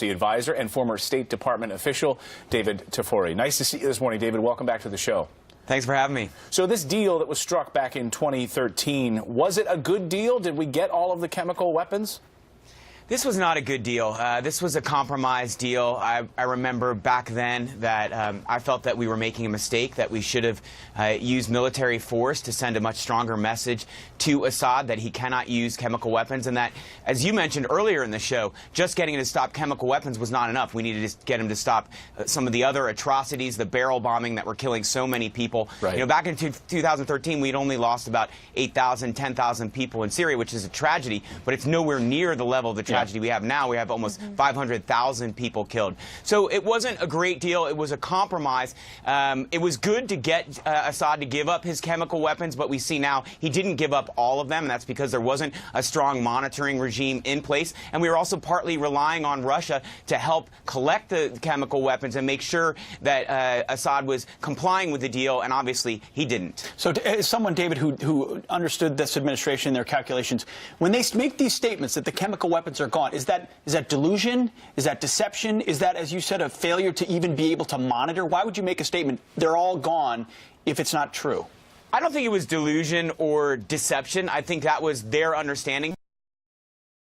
Advisor and former State Department official David Tafuri. Nice to see you this morning, David. Welcome back to the show. Thanks for having me. So this deal that was struck back in 2013, was it a good deal? Did we get all of the chemical weapons? This was not a good deal. This was a compromise deal. I remember back then that I felt that we were making a mistake, that we should have used military force to send a much stronger message to Assad that he cannot use chemical weapons, and that, as you mentioned earlier in the show, just getting him to stop chemical weapons was not enough. We needed to get him to stop some of the other atrocities, the barrel bombing that were killing so many people. Right. You know, back in 2013, we'd only lost about 8,000, 10,000 people in Syria, which is a tragedy, but it's nowhere near the level of the tragedy we have now. We have almost 500,000 people killed. So it wasn't a great deal. It was a compromise. It was good to get Assad to give up his chemical weapons, but we see now he didn't give up all of them, and that's because there wasn't a strong monitoring regime in place. And we were also partly relying on Russia to help collect the chemical weapons and make sure that Assad was complying with the deal, and obviously he didn't. So as someone, David, who understood this administration and their calculations, when they make these statements that the chemical weapons are gone, is that delusion? Is that deception? Is that, as you said, a failure to even be able to monitor? Why would you make a statement, they're all gone, if it's not true? I don't think it was delusion or deception. I think that was their understanding.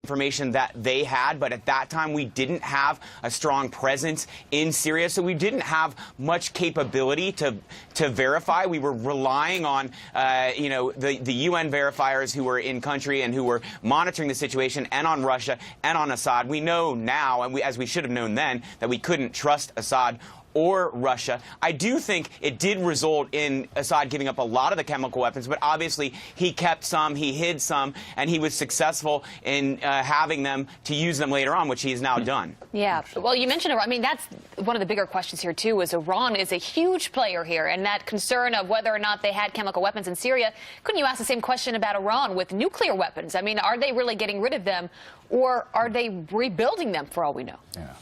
Information that they had, but at that time we didn't have a strong presence in Syria, so we didn't have much capability to verify. We were relying on the UN verifiers who were in country and who were monitoring the situation, and on Russia and on Assad. We know now, and as we should have known then, that we couldn't trust Assad or Russia. I do think it did result in Assad giving up a lot of the chemical weapons, but obviously he kept some, he hid some, and he was successful in having them to use them later on, which he has now done. Yeah. Well, you mentioned Iran. I mean, that's one of the bigger questions here, too, is Iran is a huge player here, and that concern of whether or not they had chemical weapons in Syria. Couldn't you ask the same question about Iran with nuclear weapons? I mean, are they really getting rid of them, or are they rebuilding them, for all we know? Yeah.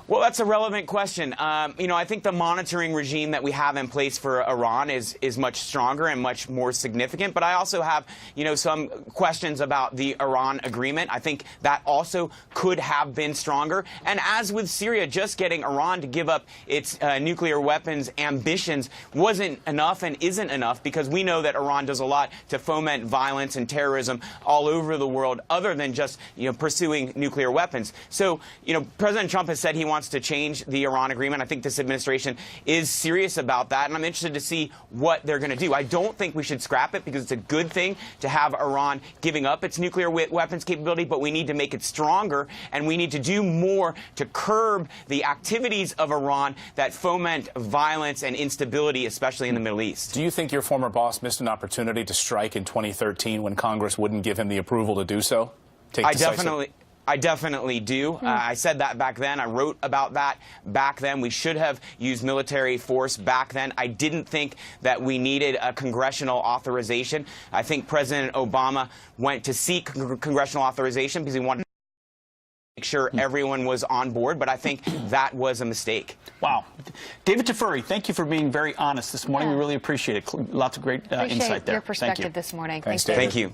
Well, that's a relevant question. I think the monitoring regime that we have in place for Iran is much stronger and much more significant. But I also have, some questions about the Iran agreement. I think that also could have been stronger. And as with Syria, just getting Iran to give up its nuclear weapons ambitions wasn't enough and isn't enough, because we know that Iran does a lot to foment violence and terrorism all over the world, other than just, pursuing nuclear weapons. So, President Trump has said he wants to change the Iran agreement. I think this administration is serious about that, and I'm interested to see what they're going to do. I don't think we should scrap it, because it's a good thing to have Iran giving up its nuclear weapons capability, but we need to make it stronger, and we need to do more to curb the activities of Iran that foment violence and instability, especially in the Middle East. Do you think your former boss missed an opportunity to strike in 2013 when Congress wouldn't give him the approval to do so? I definitely do. I said that back then. I wrote about that back then. We should have used military force back then. I didn't think that we needed a congressional authorization. I think President Obama went to seek congressional authorization because he wanted to make sure everyone was on board, but I think that was a mistake. Wow. David Tafuri, thank you for being very honest this morning. We really appreciate it. Lots of great insight there. Your perspective Thank you. this morning. Thanks, David. Thank you.